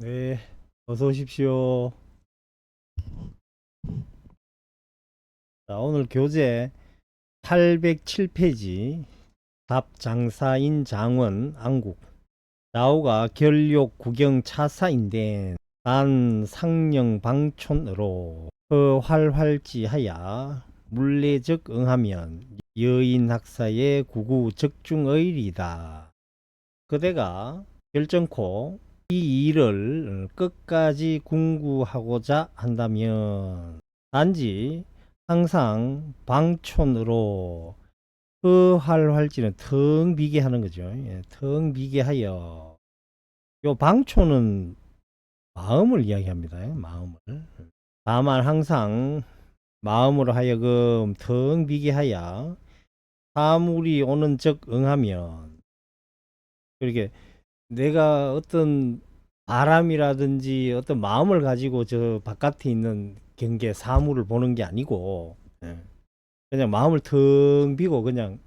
네, 어서 오십시오. 자, 오늘 교재 807페이지 답장사인 장원 안국 좌우가 결욕 구경 차사인데 단 상령 방촌으로 허활활지하야 물례적 응하면 여인 학사의 구구 적중의리다. 그대가 결정코 이 일을 끝까지 궁구하고자 한다면 단지 항상 방촌으로 허활활지는 텅 비게 하는 거죠. 예, 텅 비게 하여 요 방촌은 마음을 이야기합니다. 예, 마음을. 다만 항상 마음으로 하여금 텅 비게 하여 사물이 오는 적 응하면 그렇게 내가 어떤 바람이라든지 어떤 마음을 가지고 저 바깥에 있는 경계 사물을 보는 게 아니고 예, 그냥 마음을 텅 비고 그냥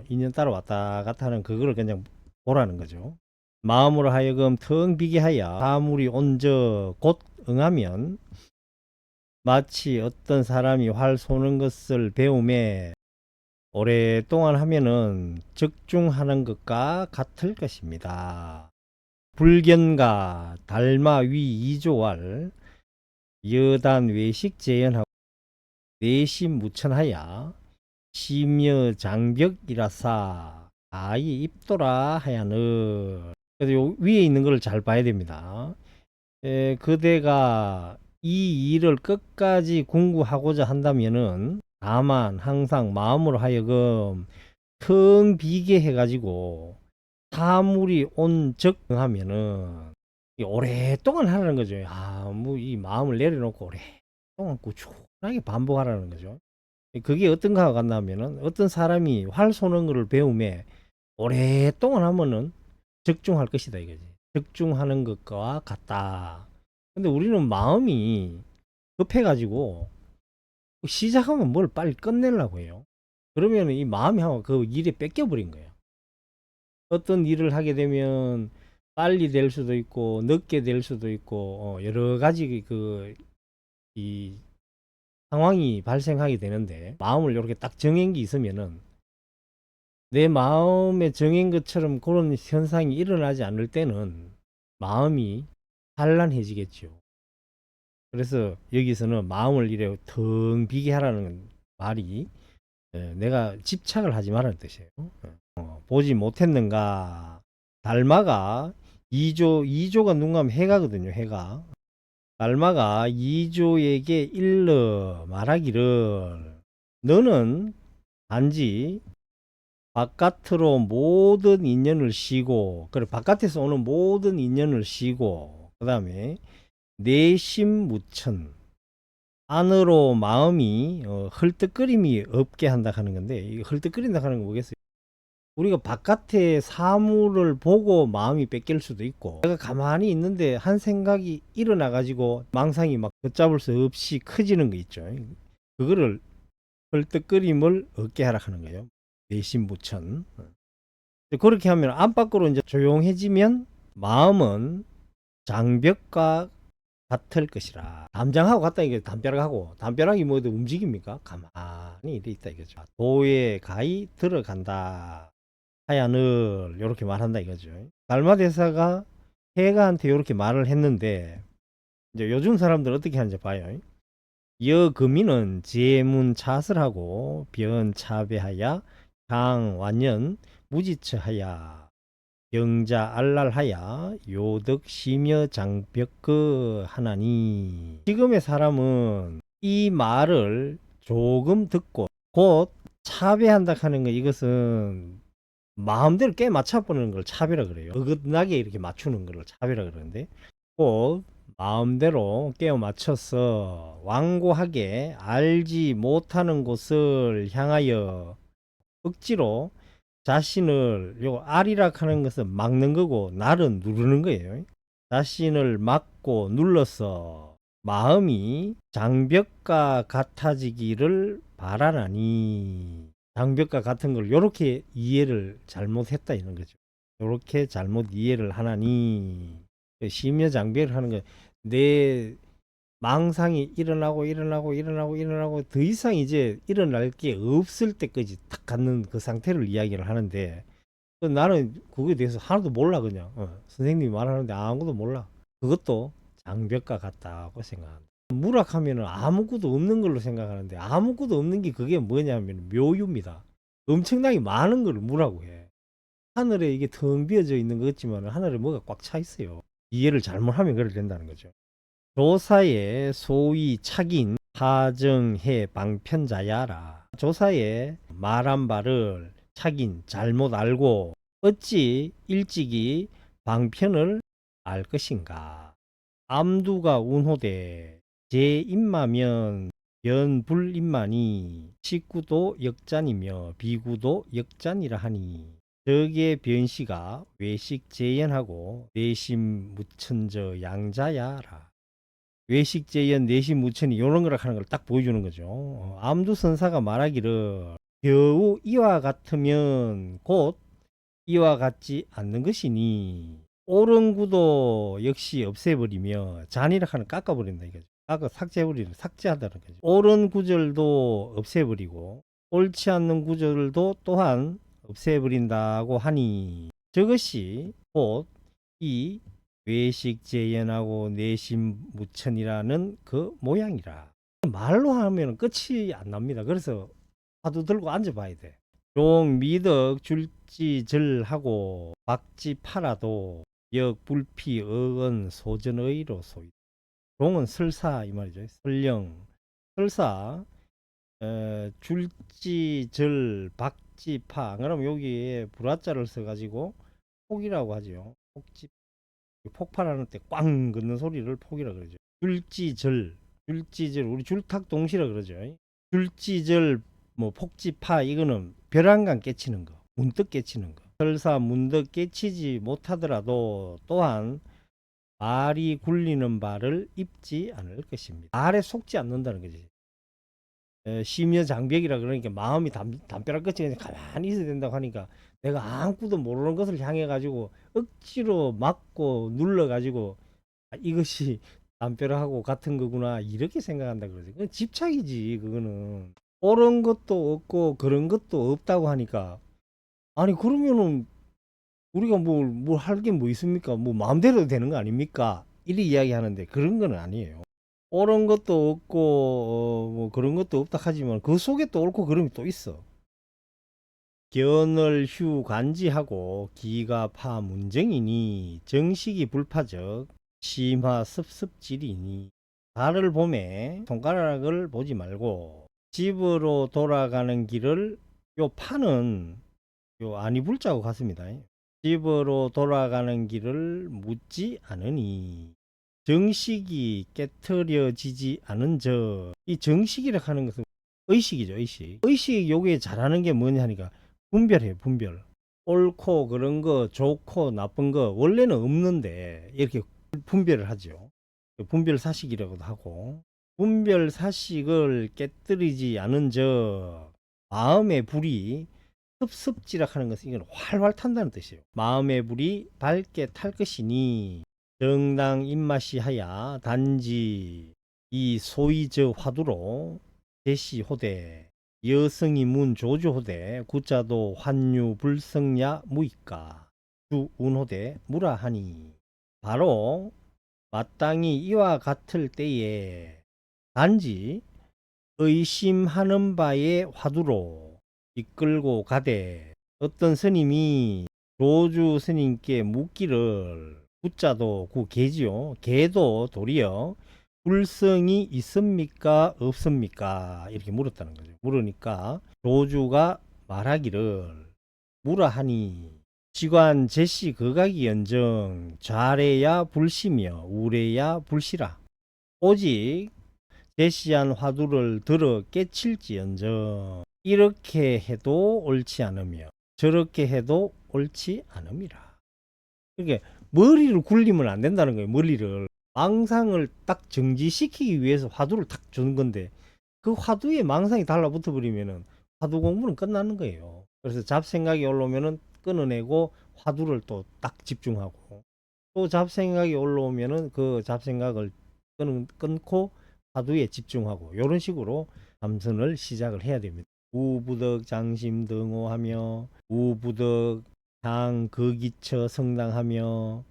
인연 따라 왔다 갔다 하는 그거를 그냥 보라는 거죠. 마음으로 하여금 텅 비게 하여 사물이 온저 곧 응하면 마치 어떤 사람이 활 쏘는 것을 배움에 오랫동안 하면은 적중하는 것과 같을 것입니다. 불견과 달마 위 이조할 여단 외식 재현하고 내심 무천하야 심여 장벽이라사 아이 입도라 하야는. 그래서 요 위에 있는 걸 잘 봐야 됩니다. 그대가 이 일을 끝까지 공부하고자 한다면은 다만 항상 마음으로 하여금 텅 비게 해가지고 사물이 온 적하면은 오랫동안 하라는 거죠. 뭐 이 마음을 내려놓고 오랫동안 꾸준하게 반복하라는 거죠. 그게 어떤가 같냐면은 어떤 사람이 활 쏘는 거를 배움에 오랫동안 하면은 적중할 것이다 이거지. 적중하는 것과 같다. 근데 우리는 마음이 급해가지고 시작하면 뭘 빨리 끝내려고 해요. 그러면 이 마음이 하고 그 일에 뺏겨버린 거예요. 어떤 일을 하게 되면 빨리 될 수도 있고 늦게 될 수도 있고 여러 가지 이 상황이 발생하게 되는데 마음을 이렇게 딱 정한 게 있으면은 내 마음에 정한 것처럼 그런 현상이 일어나지 않을 때는 마음이 산란해지겠죠. 그래서 여기서는 마음을 이래 텅 비게 하라는 말이 내가 집착을 하지 말라는 뜻이에요. 보지 못했는가. 달마가 2조가 누가 하면 해가거든요. 해가. 달마가 2조에게 일러 말하기를 너는 단지 바깥으로 모든 인연을 쉬고 그래 바깥에서 오는 모든 인연을 쉬고 그 다음에 내심무천 안으로 마음이 헐떡거림이 없게 한다 하는 건데 이 헐떡거린다 하는 거 뭐겠어요? 우리가 바깥의 사물을 보고 마음이 뺏길 수도 있고 내가 가만히 있는데 한 생각이 일어나 가지고 망상이 막 걷잡을 수 없이 커지는 거 있죠. 그거를 헐떡거림을 얻게 하라 하는 거예요. 내심부천. 그렇게 하면 안팎으로 이제 조용해지면 마음은 장벽과 같을 것이라. 담장하고 같다 이게 담벼락하고 담벼락이 뭐든 움직입니까? 가만히 이래 있다 이거죠. 도에 가히 들어간다. 하야늘 이렇게 말한다 이거죠. 달마 대사가 해가한테 이렇게 말을 했는데 이제 요즘 사람들 어떻게 하는지 봐요. 여금이는 제문차설하고 변차배하야 강완연 무지처하야 영자 알랄하야 요덕 심여 장벽그 하나니. 지금의 사람은 이 말을 조금 듣고 곧 차배한다 하는 거 이것은 마음대로 깨 맞춰보는 걸 차별라 그래요. 어긋나게 이렇게 맞추는 걸 차별라 그러는데 꼭 마음대로 깨어 맞춰서 완고하게 알지 못하는 곳을 향하여 억지로 자신을 요 알이라 하는 것은 막는 거고 날은 누르는 거예요. 자신을 막고 눌러서 마음이 장벽과 같아지기를 바라나니. 장벽과 같은 걸 요렇게 이해를 잘못했다 이런 거죠. 요렇게 잘못 이해를 하나니 심야장벽을 하는 거, 내 망상이 일어나고 더 이상 이제 일어날 게 없을 때까지 탁 갖는 그 상태를 이야기를 하는데, 나는 그거에 대해서 하나도 몰라. 그냥 선생님이 말하는데 아무것도 몰라. 그것도 장벽과 같다고 생각합니다. 무락하면은 아무것도 없는 걸로 생각하는데, 아무것도 없는 게 그게 뭐냐면 묘유입니다. 엄청나게 많은 걸 무라고 해. 하늘에 이게 텅 비어져 있는 것 같지만 하늘에 뭐가 꽉 차 있어요. 이해를 잘못하면 그래 된다는 거죠. 조사에 소위 착인 하정해 방편자야라. 조사에 말한 바를 착인 잘못 알고 어찌 일찍이 방편을 알 것인가. 암두가 운호되 제임마면 변불임마니 식구도 역잔이며 비구도 역잔이라 하니 적의 변시가 외식 재연하고 내심 무천저 양자야라. 외식 재연 내심 무천이 이런 거라 하는 걸 딱 보여주는 거죠. 암두 선사가 말하기를 겨우 이와 같으면 곧 이와 같지 않는 것이니 옳은 구도 역시 없애버리며 잔이라 하는 깎아버린다 이거죠. 깎아 삭제해버리는 삭제하다는 거죠. 옳은 구절도 없애버리고 옳지 않는 구절도 또한 없애버린다고 하니 저것이 곧 이 외식 재연하고 내심 무천이라는 그 모양이라. 말로 하면 끝이 안 납니다. 그래서 화두 들고 앉아봐야 돼. 종 미덕 줄지절하고 박지 팔아도 역 불피 어언 소전의로 소위. 종은 설사 이 말이죠. 설령 설사 줄지절 박지파 그러면 여기에 불화자를 써가지고 폭이라고 하죠. 폭지 폭발하는 때 꽝 긋는 소리를 폭이라 그러죠. 줄지절 우리 줄탁 동시라 그러죠. 줄지절 뭐 폭지파 이거는 벼랑간 깨치는 거, 문득 깨치는 거. 설사 문득 깨치지 못하더라도 또한 말이 굴리는 바를 입지 않을 것입니다. 말에 속지 않는다는 거지. 심여장벽이라 그러니까 마음이 담벼락 끝이 그냥 가만히 있어야 된다고 하니까 내가 아무것도 모르는 것을 향해 가지고 억지로 막고 눌러 가지고 이것이 담벼락하고 같은 거구나 이렇게 생각한다 그러지. 그건 집착이지. 그거는 옳은 것도 없고 그런 것도 없다고 하니까 아니 그러면은 우리가 뭘 할 게 뭐 있습니까? 뭐 마음대로 되는 거 아닙니까? 이리 이야기하는데 그런 건 아니에요. 옳은 것도 없고 뭐 그런 것도 없다 하지만 그 속에 또 옳고 그름이 또 있어. 견을 휴 간지하고 기가 파 문정이니 정식이 불파적 심화 습습질이니 달을 봄에 손가락을 보지 말고 집으로 돌아가는 길을 요 파는 요 아니 불자고 같습니다. 집으로 돌아가는 길을 묻지 않으니 정식이 깨트려지지 않은 이 정식이라 하는 것은 의식이죠. 의식 요게 잘하는 게 뭐냐 하니까 분별해요. 분별. 옳고 그런 거 좋고 나쁜 거 원래는 없는데 이렇게 분별을 하죠. 분별 사식이라고도 하고 분별 사식을 깨뜨리지 않은 마음의 불이 습습지락 하는 것은 이건 활활 탄다는 뜻이에요. 마음의 불이 밝게 탈 것이니 정당 입맛이 하야 단지 이 소위 화두로 제시호대 여성이 문 조주호대 구자도 환유 불성야 무이까 주운호대 무라하니 바로 마땅히 이와 같을 때에 단지 의심하는 바의 화두로 이끌고 가되 어떤 스님이 조주 스님께 묻기를 구자도 그 개지요. 개도 도리어 불성이 있습니까 없습니까 이렇게 물었다는 거죠. 물으니까 조주가 말하기를 무라하니 지관 제시 거각이 연정 좌래야 불시며 우래야 불시라. 오직 제시한 화두를 들어 깨칠지언정 이렇게 해도 옳지 않으며 저렇게 해도 옳지 않음이라. 그러니까 머리를 굴리면 안 된다는 거예요. 머리를 망상을 딱 정지시키기 위해서 화두를 탁 주는 건데 그 화두에 망상이 달라붙어 버리면은 화두 공부는 끝나는 거예요. 그래서 잡생각이 올라오면은 끊어내고 화두를 또 딱 집중하고 또 잡생각이 올라오면은 그 잡생각을 끊고 화두에 집중하고 이런 식으로 참선을 시작을 해야 됩니다. 우부덕 장심 등호하며 우부덕 장 거기처 성당하며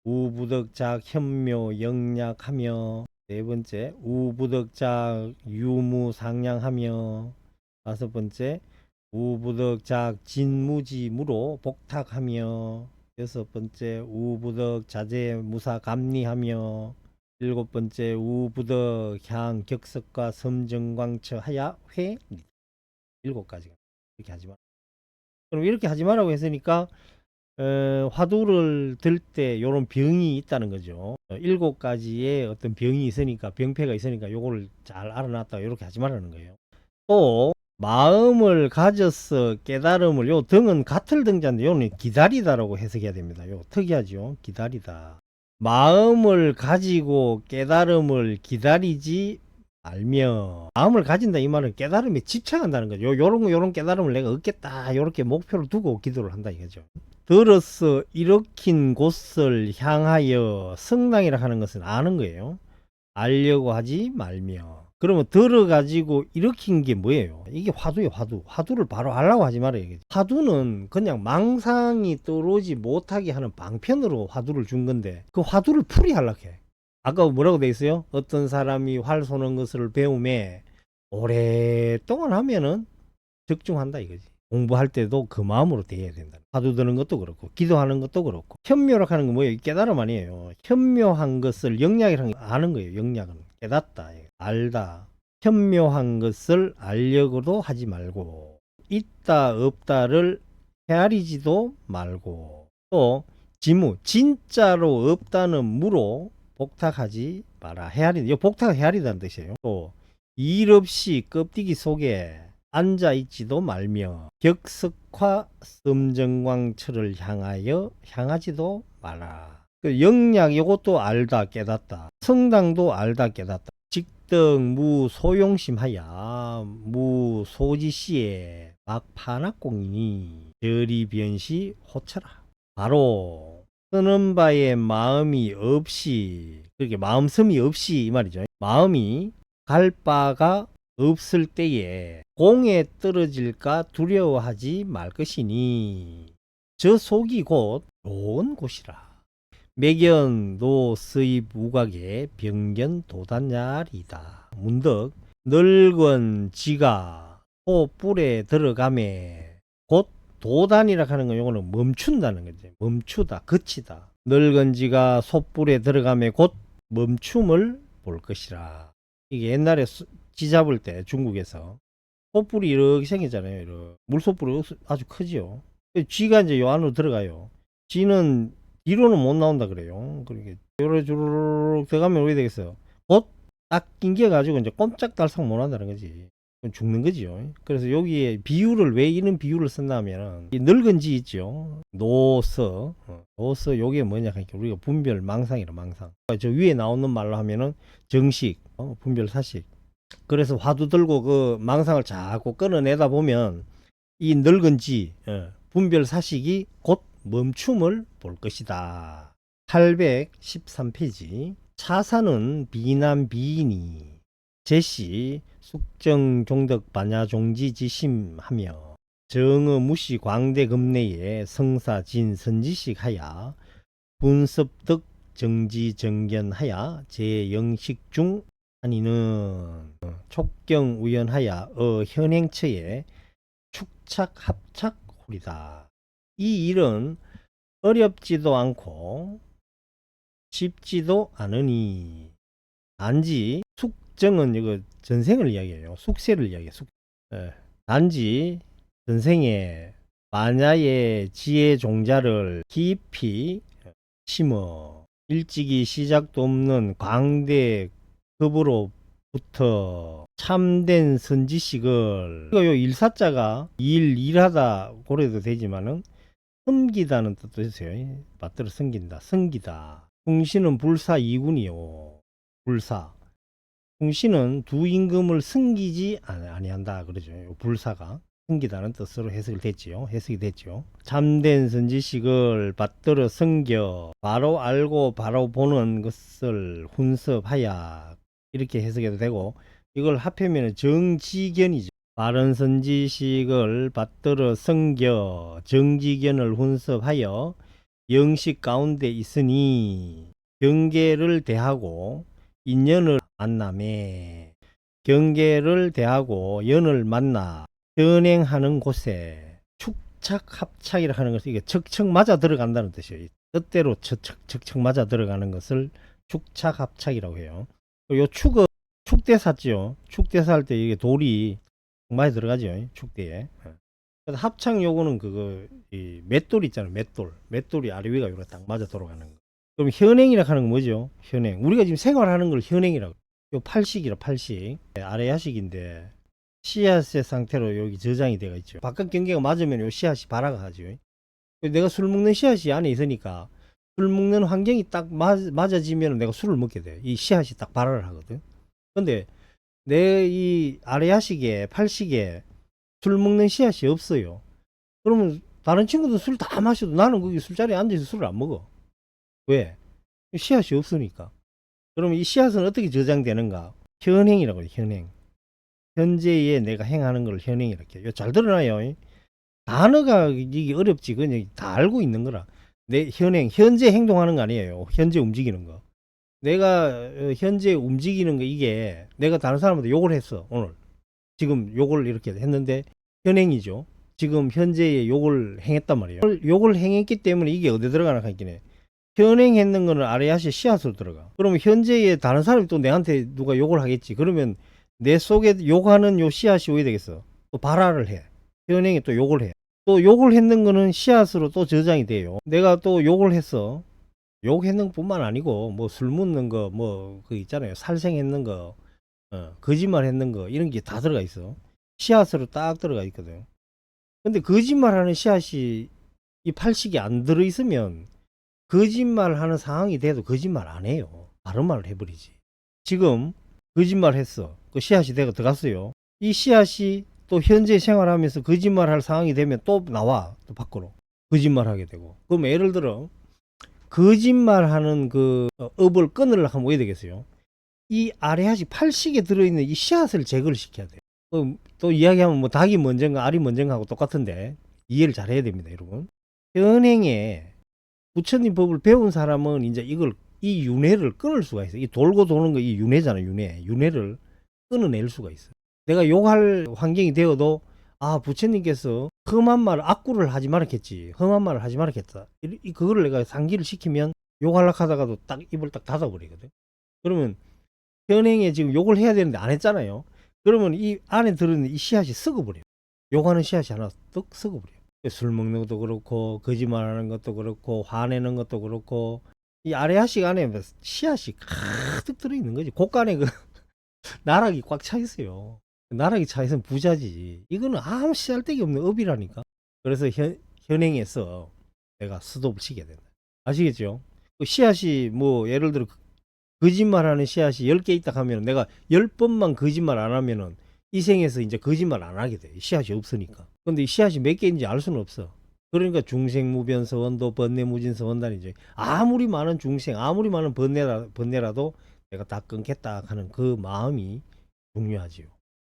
우부덕작 현묘 영약하며 네 번째 우부덕작 유무상량하며 다섯 번째 우부덕작 진무지무로 복탁하며 여섯 번째 우부덕 자재무사 감리하며 일곱 번째 우부덕 향 격석과 섬정광처 하야 회 일곱 가지가 이렇게 하지 마. 그럼 이렇게 하지 말라고 했으니까 화두를 들 때 요런 병이 있다는 거죠. 일곱 가지의 어떤 병이 있으니까 병폐가 있으니까 요거를 잘 알아놨다 이렇게 하지 말라는 거예요. 또 마음을 가져서 깨달음을 요 등은 같을 등자인데 요는 기다리다라고 해석해야 됩니다. 요 특이하죠. 기다리다. 마음을 가지고 깨달음을 기다리지 말며 마음을 가진다 이 말은 깨달음에 집착한다는 거죠. 요런 깨달음을 내가 얻겠다 요렇게 목표를 두고 기도를 한다 이거죠. 들어서 일으킨 곳을 향하여 성당이라 하는 것은 아는 거예요. 알려고 하지 말며. 그러면 들어가지고 일으킨 게 뭐예요? 이게 화두예요, 화두. 화두를 바로 알라고 하지 말아요. 화두는 그냥 망상이 떠오르지 못하게 하는 방편으로 화두를 준 건데, 그 화두를 풀이하려고 해. 아까 뭐라고 돼 있어요? 어떤 사람이 활 쏘는 것을 배움에 오랫동안 하면은 적중한다 이거지. 공부할 때도 그 마음으로 대해야 된다. 화두 드는 것도 그렇고 기도하는 것도 그렇고 현묘라고 하는 건 뭐예요? 깨달음 아니에요. 현묘한 것을 영약이라는 게 아는 거예요. 영약은 깨닫다, 알다. 현묘한 것을 알려고도 하지 말고 있다 없다를 헤아리지도 말고 또 지무 진짜로 없다는 무로 복탁하지 마라. 헤아리다. 이 복탁은 헤아리다는 뜻이에요. 또 일 없이 껍데기 속에 앉아 있지도 말며 격석화 섬정광처를 향하지도 마라. 그 영약 이것도 알다 깨닫다. 성당도 알다 깨닫다. 직등 무소용심하야 무소지시에 막파낙공이니 저리변시 호처라. 바로 쓰는 바에 마음이 없이 그렇게 마음섬이 없이 이 말이죠. 마음이 갈 바가 없을 때에 공에 떨어질까 두려워하지 말 것이니 저 속이 곧 좋은 곳이라. 매견 노스입 우각의 병견 도단야리다. 문득 늙은 지가 소 뿔에 들어가매 곧 도단이라 하는 건 요거는 멈춘다는 거지. 멈추다, 그치다. 늙은 지가 소뿔에 들어가매 곧 멈춤을 볼 것이라. 이게 옛날에 쥐 잡을 때 중국에서 소뿔이 이렇게 생겼잖아요. 이렇게. 물소뿔이 아주 크지요. 쥐가 이제 요 안으로 들어가요. 쥐는 뒤로는 못 나온다 그래요. 그렇게 요래 주르륵 들어가면 어떻게 되겠어요? 곧 딱 낑겨가지고 이제 꼼짝달싹 못 한다는 거지. 죽는 거지요. 그래서 여기에 비유를 왜 이런 비유를 쓴다면 이 늙은 쥐 있죠. 노서 노서 요게 뭐냐 하니까 우리가 분별 망상이라 망상. 저 위에 나오는 말로 하면은 정식 분별 사식. 그래서 화두 들고 그 망상을 자꾸 끊어내다 보면 이 늙은 쥐 분별 사식이 곧 멈춤을 볼 것이다. 813페이지. 차사는 비난 비인이 제시 숙정 종덕 반야 종지지심하며 정의 무시 광대 금내에 성사 진 선지식 하야 분섭득 정지 정견하야 제영식 중 아니는 촉경 우연하야 현행처에 축착 합착 홀이다. 이 일은 어렵지도 않고 쉽지도 않으니 단지 숙정은 이거 전생을 이야기해요. 숙세를 이야기해요. 단지 전생에 만야의 지혜 종자를 깊이 심어 일찍이 시작도 없는 광대 급으로부터 참된 선지식을 요 일사자가 일하다 고래도 되지만은 섬기다는 뜻도 있어요. 맞들어 섬긴다, 섬기다. 풍신은 불사 2군이요. 불사. 풍신은 두 임금을 섬기지 아니한다 그러죠. 불사가. 숨기다는 뜻으로 해석이 됐지요. 참된 선지식을 받들어 섬겨 바로 알고 바로 보는 것을 훈습하야, 이렇게 해석해도 되고, 이걸 합하면 정지견이죠. 바른 선지식을 받들어 섬겨 정지견을 훈습하여 영식 가운데 있으니 경계를 대하고 인연을 만남에, 경계를 대하고 연을 만나 현행하는 곳에 축착합착이라 하는 것은 이게 척척 맞아 들어간다는 뜻이에요. 뜻대로 척척 맞아 들어가는 것을 축착합착이라고 해요. 요 축은 축대사 죠. 축대사 할 때 이게 돌이 많이 들어가죠. 축대에. 그래서 합창 요거는 그거 이 맷돌 있잖아요. 맷돌이 아래 위가 이렇게 딱 맞아 돌아가는 거. 그럼 현행이라 하는 건 뭐죠? 현행. 우리가 지금 생활하는 걸 현행이라고. 요 팔식이라 팔식. 아래 야식인데 씨앗의 상태로 여기 저장이 되어 있죠. 바깥 경계가 맞으면 요 씨앗이 발화가 하죠. 내가 술 먹는 씨앗이 안에 있으니까 술 먹는 환경이 딱 맞아지면 내가 술을 먹게 돼. 이 씨앗이 딱 발화를 하거든. 근데 내 이 아래 야식에 팔식에 술 먹는 씨앗이 없어요. 그러면 다른 친구들 술 다 마셔도 나는 거기 술자리에 앉아서 술을 안 먹어. 왜? 씨앗이 없으니까. 그러면 이 씨앗은 어떻게 저장되는가? 현행이라고 해요. 현행. 현재에 내가 행하는 걸 현행이라고 해요. 잘 들어놔요. 단어가 이게 어렵지. 그냥 다 알고 있는 거라. 내 현행, 현재 행동하는 거 아니에요. 현재 움직이는 거. 내가 현재 움직이는 거, 이게 내가 다른 사람한테 욕을 했어. 오늘 지금 욕을 이렇게 했는데 현행이죠. 지금 현재에 욕을 행했단 말이에요. 욕을 행했기 때문에 이게 어디 들어가나 하긴 현행했는 거는 아래야시 씨앗으로 들어가. 그러면 현재에 다른 사람이 또 내한테 누가 욕을 하겠지. 그러면 내 속에 욕하는 요 씨앗이 오게 되겠어. 또 발화를 해. 현행에 또 욕을 해. 또 욕을 했는 거는 씨앗으로 또 저장이 돼요. 내가 또 욕을 했어. 욕했는 뿐만 아니고 뭐 술 묻는 거, 뭐 그 있잖아요. 살생했는 거, 거짓말 했는 거, 이런 게 다 들어가 있어. 씨앗으로 딱 들어가 있거든. 근데 거짓말하는 씨앗이 이 팔식이 안 들어 있으면 거짓말하는 상황이 돼도 거짓말 안 해요. 바른 말을 해버리지. 지금 거짓말 했어. 그 씨앗이 내가 들어갔어요. 이 씨앗이 또 현재 생활하면서 거짓말할 상황이 되면 또 나와. 또 밖으로 거짓말하게 되고. 그럼 예를 들어 거짓말하는 그 업을 끊으려고 하면 어떻게 되겠어요? 이 아래하시 팔식에 들어있는 이 씨앗을 제거를 시켜야 돼요. 또 이야기하면 뭐 닭이 먼저인가 알이 먼저인가 하고 똑같은데 이해를 잘 해야 됩니다, 여러분. 현행에 부처님 법을 배운 사람은 이제 이 윤회를 끊을 수가 있어요. 이 돌고 도는 거, 이 윤회잖아요, 윤회를 끊어낼 수가 있어요. 내가 욕할 환경이 되어도, 아, 부처님께서 험한 말, 악구를 하지 말았겠지. 험한 말을 하지 말았겠다. 그거를 내가 상기를 시키면 욕하려고 하다가도 딱 입을 딱 닫아버리거든. 그러면 현행에 지금 욕을 해야 되는데 안 했잖아요. 그러면 이 안에 들어있는 이 씨앗이 썩어버려요. 욕하는 씨앗이 하나 떡 썩어버려요. 술 먹는 것도 그렇고, 거짓말하는 것도 그렇고, 화내는 것도 그렇고, 이 아래아식 안에 씨앗이 가득 들어있는 거지. 곳간에 그 나락이 꽉 차 있어요. 나락이 차 있으면 부자지. 이거는 아무 씨알데기 없는 업이라니까. 그래서 현행에서 내가 스톱을 시켜야 된다. 아시겠죠? 그 씨앗이 뭐 예를 들어 거짓말하는 씨앗이 10개 있다 하면 내가 10번만 거짓말 안 하면은 이 생에서 이제 거짓말 안 하게 돼. 씨앗이 없으니까. 근데 이 씨앗이 몇 개인지 알 수는 없어. 그러니까 중생무변서원도 번뇌무진서원단이죠. 아무리 많은 중생, 아무리 많은 번뇌라도 내가 다 끊겠다 하는 그 마음이 중요하지요.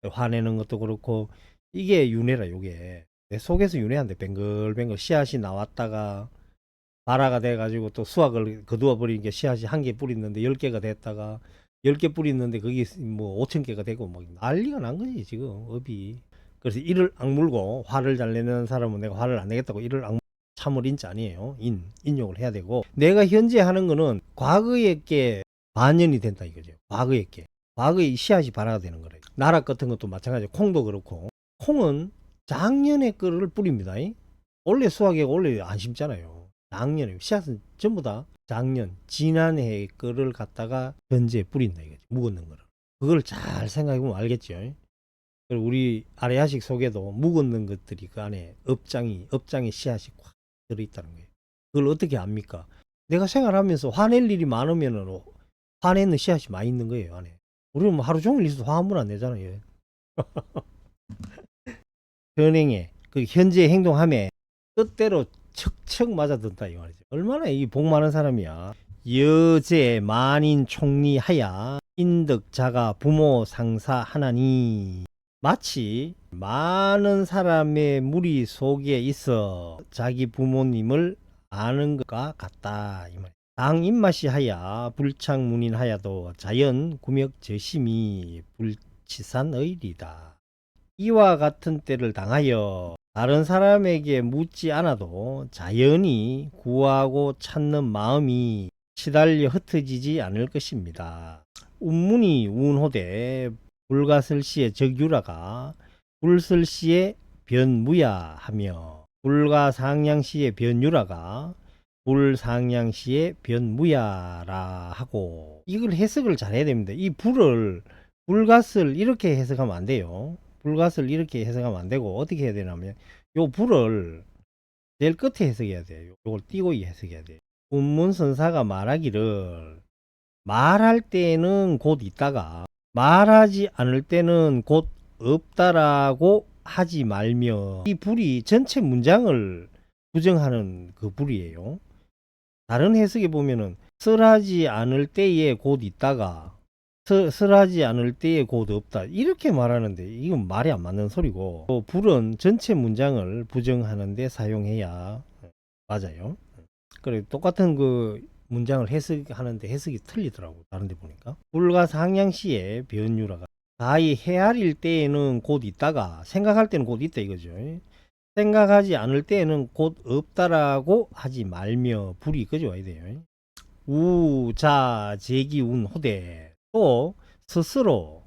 화내는 것도 그렇고, 이게 윤회라. 요게 내 속에서 윤회한데 뱅글뱅글 씨앗이 나왔다가 발화가 돼가지고 또 수확을 거두어 버리는 게 씨앗이 한 개 뿌리는데 10개가 됐다가 10개 뿌리는데 거기 뭐 5,000개가 되고 뭐 난리가 난 거지 지금 업이. 그래서 이를 악물고 화를 잘 내는 사람은 내가 화를 안 내겠다고 이를 악물고, 참을 인자 아니에요. 인욕을 해야 되고, 내가 현재 하는 거는 과거의 게 반연이 된다 이거죠. 과거의 게. 과거의 씨앗이 발화가 되는 거래요. 나락 같은 것도 마찬가지로 콩도 그렇고, 콩은 작년의 거를 뿌립니다. 원래 수확에 원래 안 심잖아요. 작년에 씨앗은 전부 다 작년 지난해 거를 갖다가 현재 뿌린다 이거지. 묵었는 거를. 그걸 잘 생각해보면 알겠죠. 그리고 우리 아래야식 속에도 묵었는 것들이 그 안에 업장에 씨앗이 꽉 들어있다는 거예요. 그걸 어떻게 압니까? 내가 생활하면서 화낼 일이 많으면은 화내는 씨앗이 많이 있는 거예요 안에. 우리는 뭐 하루 종일 있어도 화 한 번 안 내잖아요. 현행에 그 현재 행동함에 뜻대로 척척 맞아든다 이 말이죠. 얼마나 이 복 많은 사람이야. 여제 만인 총리하야 인덕자가 부모 상사 하나니, 마치 많은 사람의 무리 속에 있어 자기 부모님을 아는 것과 같다 이 말. 당 입맛이 하야 불창문인 하야도 자연 구역 저심이 불치산의리다. 이와 같은 때를 당하여 다른 사람에게 묻지 않아도 자연히 구하고 찾는 마음이 시달려 흩어지지 않을 것입니다. 운문이 운호되 불가설시의 적유라가 불설시의 변무야하며, 불가상냥시의 변유라가 불상냥시의 변무야라 하고, 이걸 해석을 잘 해야 됩니다. 이 불을 불가설 이렇게 해석하면 안 돼요. 불가설 이렇게 해석하면 안 되고 어떻게 해야 되냐면 요 불을 제일 끝에 해석해야 돼요. 요걸 띄고 해석해야 돼요. 운문선사가 말하기를 말할 때는 곧 있다가 말하지 않을 때는 곧 없다라고 하지 말며, 이 불이 전체 문장을 부정하는 그 불이에요. 다른 해석에 보면은 설하지 않을 때에 곧 있다가 설하지 않을 때에 곧 없다 이렇게 말하는데 이건 말이 안 맞는 소리고, 또 불은 전체 문장을 부정하는데 사용해야 맞아요. 그래 똑같은 그 문장을 해석하는데 해석이 틀리더라고 다른 데 보니까. 불과 상냥시의 변유라가 가히 헤아릴 때에는 곧 있다가 생각할 때는 곧 있다 이거죠. 생각하지 않을 때에는 곧 없다라고 하지 말며, 불이 이거죠 와야 돼요. 우자 제기운 호대, 또 스스로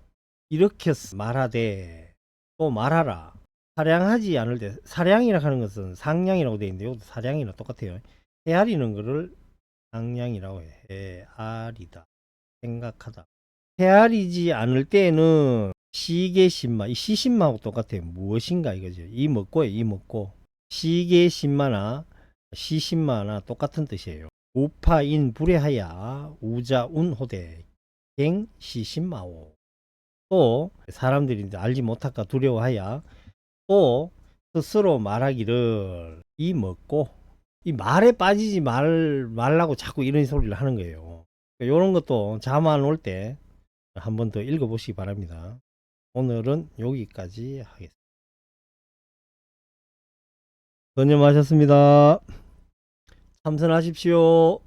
이렇게 말하되 또 말하라. 사량하지 않을 때, 사량이라 하는 것은 상량이라고 되어 있는데 이것도 사량이랑 똑같아요. 헤아리는 것을 상량이라고 해. 헤아리다, 생각하다. 헤아리지 않을 때는 시계신마, 이 시신마하고 똑같아요. 무엇인가 이거죠. 이 먹고에 이 먹고, 시계신마나 시신마나 똑같은 뜻이에요. 우파인 불에하야 우자운호대 갱 시신마오. 또 사람들이 이제 알지 못할까 두려워하야 또 스스로 말하기를 이 먹고, 이 말에 빠지지 말라고 자꾸 이런 소리를 하는 거예요. 이런 것도 자만 올 때 한 번 더 읽어보시기 바랍니다. 오늘은 여기까지 하겠습니다. 건념하셨습니다. 참선하십시오.